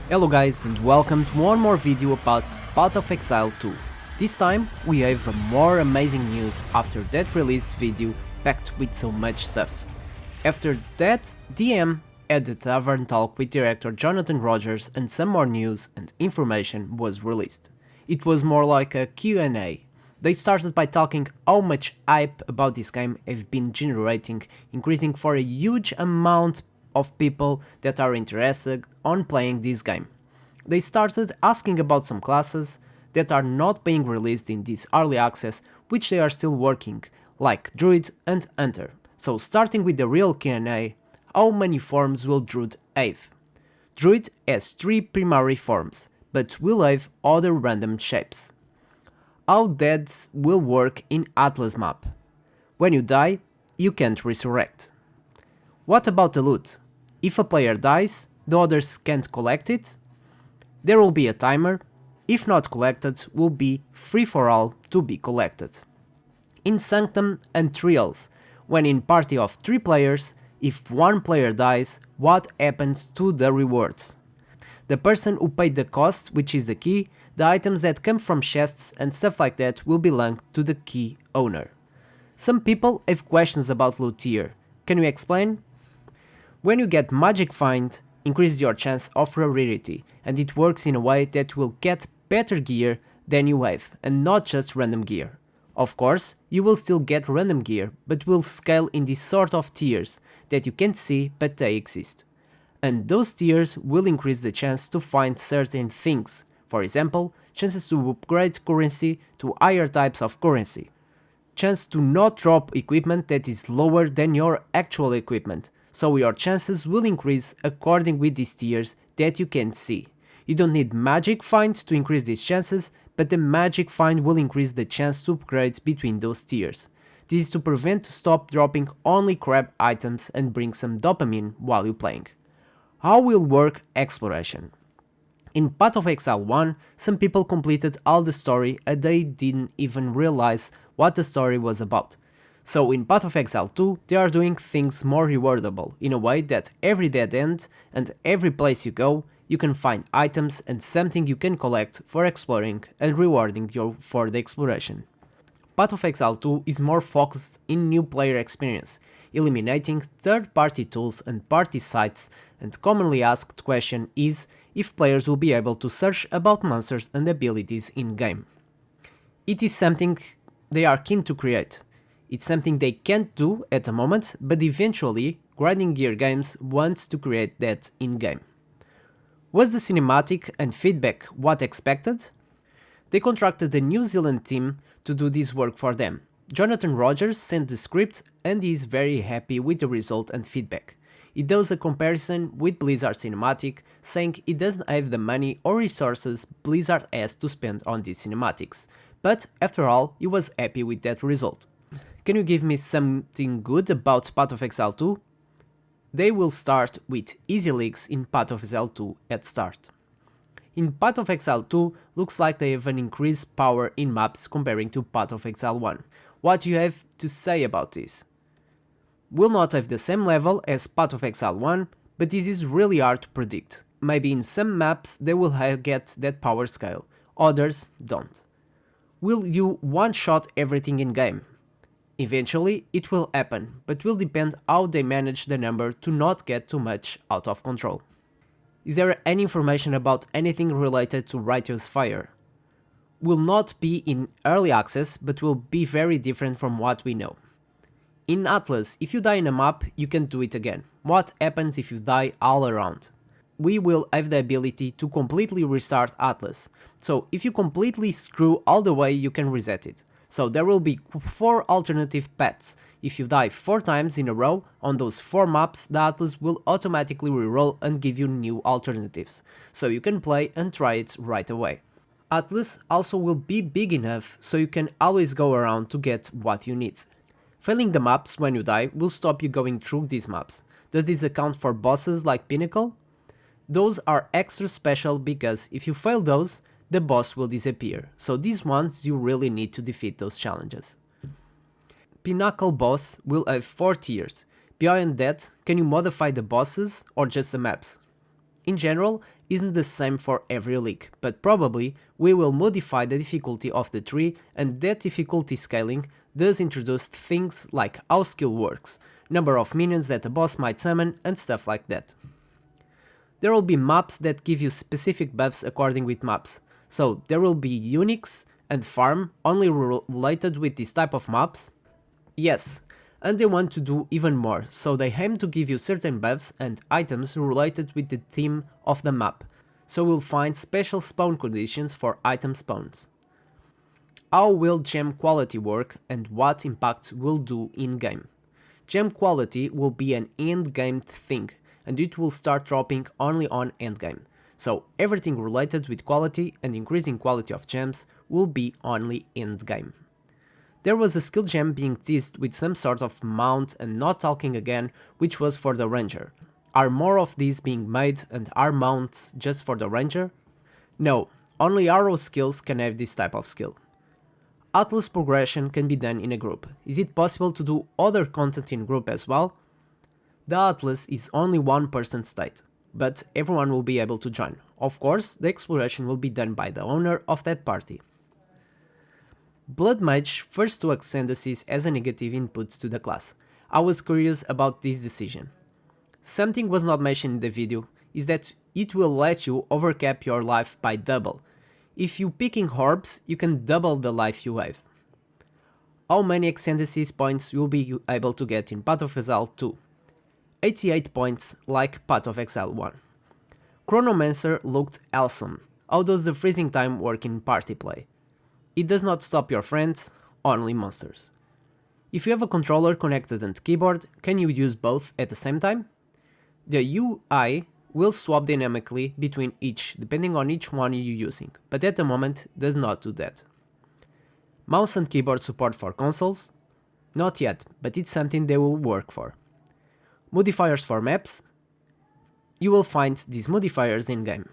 Hello guys and welcome to one more video about Path of Exile 2. This time we have a more amazing news after that release video packed with so much stuff. After that, DM had the tavern talk with Director Jonathan Rogers and some more news and information was released. It was more like a Q&A. They started by talking how much hype about this game have been generating, increasing for a huge amount of people that are interested on playing this game. They started asking about some classes that are not being released in this early access, which they are still working, like Druid and Hunter. So starting with the real Q&A, how many forms will Druid have? Druid has 3 primary forms, but will have other random shapes. How deaths will work in Atlas map? When you die, you can't resurrect. What about the loot? If a player dies, the others can't collect it? There will be a timer. If not collected, will be free for all to be collected. In Sanctum and Trials, when in party of 3 players, if one player dies, what happens to the rewards? The person who paid the cost, which is the key, the items that come from chests and stuff like that will belong to the key owner. Some people have questions about loot tier. Can you explain? When you get Magic Find, increases your chance of rarity, and it works in a way that will get better gear than you have, and not just random gear. Of course, you will still get random gear, but will scale in these sort of tiers that you can't see but they exist. And those tiers will increase the chance to find certain things, for example, chances to upgrade currency to higher types of currency. Chance to not drop equipment that is lower than your actual equipment, so your chances will increase according with these tiers that you can see. You don't need magic find to increase these chances, but the magic find will increase the chance to upgrade between those tiers. This is to prevent to stop dropping only crap items and bring some dopamine while you're playing. How will work exploration? In Path of Exile 1, some people completed all the story and they didn't even realize what the story was about. So in Path of Exile 2, they are doing things more rewardable, in a way that every dead end and every place you go, you can find items and something you can collect for exploring and rewarding you for the exploration. Path of Exile 2 is more focused in new player experience, eliminating third-party tools and party sites, and commonly asked question is if players will be able to search about monsters and abilities in-game. It is something they are keen to create. It's something they can't do at the moment, but eventually Grinding Gear Games wants to create that in-game. Was the cinematic and feedback what expected? They contracted a New Zealand team to do this work for them. Jonathan Rogers sent the script and he is very happy with the result and feedback. He does a comparison with Blizzard Cinematic, saying he doesn't have the money or resources Blizzard has to spend on these cinematics, but after all, he was happy with that result. Can you give me something good about Path of Exile 2? They will start with easy leaks in Path of Exile 2 at start. In Path of Exile 2, looks like they have an increased power in maps comparing to Path of Exile 1. What do you have to say about this? Will not have the same level as Path of Exile 1, but this is really hard to predict. Maybe in some maps they will get that power scale, others don't. Will you one-shot everything in game? Eventually it will happen, but will depend how they manage the number to not get too much out of control. Is there any information about anything related to Righteous Fire? Will not be in early access, but will be very different from what we know. In Atlas, if you die in a map, you can do it again. What happens if you die all around? We will have the ability to completely restart Atlas, so if you completely screw all the way, you can reset it. So there will be 4 alternative paths. If you die 4 times in a row on those 4 maps, the Atlas will automatically reroll and give you new alternatives, so you can play and try it right away. Atlas also will be big enough so you can always go around to get what you need. Failing the maps when you die will stop you going through these maps. Does this account for bosses like Pinnacle? Those are extra special because if you fail those, the boss will disappear, so these ones you really need to defeat those challenges. Pinnacle boss will have 4 tiers. Beyond that, can you modify the bosses or just the maps? in general isn't the same for every league, but probably we will modify the difficulty of the tree, and that difficulty scaling does introduce things like how skill works, number of minions that a boss might summon and stuff like that. There will be maps that give you specific buffs according with maps, so there will be uniques and farm only related with this type of maps. Yes, and they want to do even more, so they aim to give you certain buffs and items related with the theme of the map, so we'll find special spawn conditions for item spawns. How will gem quality work and what impact will do in-game? Gem quality will be an end-game thing, and it will start dropping only on endgame, so everything related with quality and increasing quality of gems will be only endgame. There was a skill gem being teased with some sort of mount and not talking again, which was for the ranger. Are more of these being made and are mounts just for the ranger? No, only arrow skills can have this type of skill. Atlas progression can be done in a group. Is it possible to do other content in group as well? The Atlas is only one person state, but everyone will be able to join. Of course, the exploration will be done by the owner of that party. Blood Mage first took Ascendancies as a negative input to the class. I was curious about this decision. Something was not mentioned in the video is that it will let you overcap your life by double. If you picking orbs, you can double the life you have. How many Ascendancies points you'll be able to get in Path of Exile 2? 88 points like Path of Exile 1. Chronomancer looked awesome. How does the freezing time work in party play? It does not stop your friends, only monsters. If you have a controller connected and keyboard, can you use both at the same time? The UI will swap dynamically between each depending on each one you're using, but at the moment does not do that. Mouse and keyboard support for consoles? Not yet, but it's something they will work for. Modifiers for maps? You will find these modifiers in-game.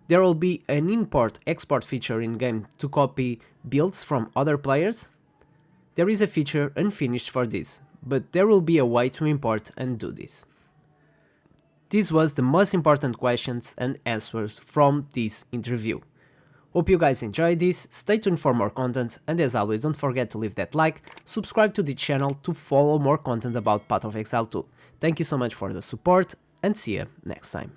There will be an import-export feature in-game to copy builds from other players. There is a feature unfinished for this, but there will be a way to import and do this. This was the most important questions and answers from this interview. Hope you guys enjoyed this, stay tuned for more content, and as always don't forget to leave that like, subscribe to the channel to follow more content about Path of Exile 2. Thank you so much for the support, and see you next time.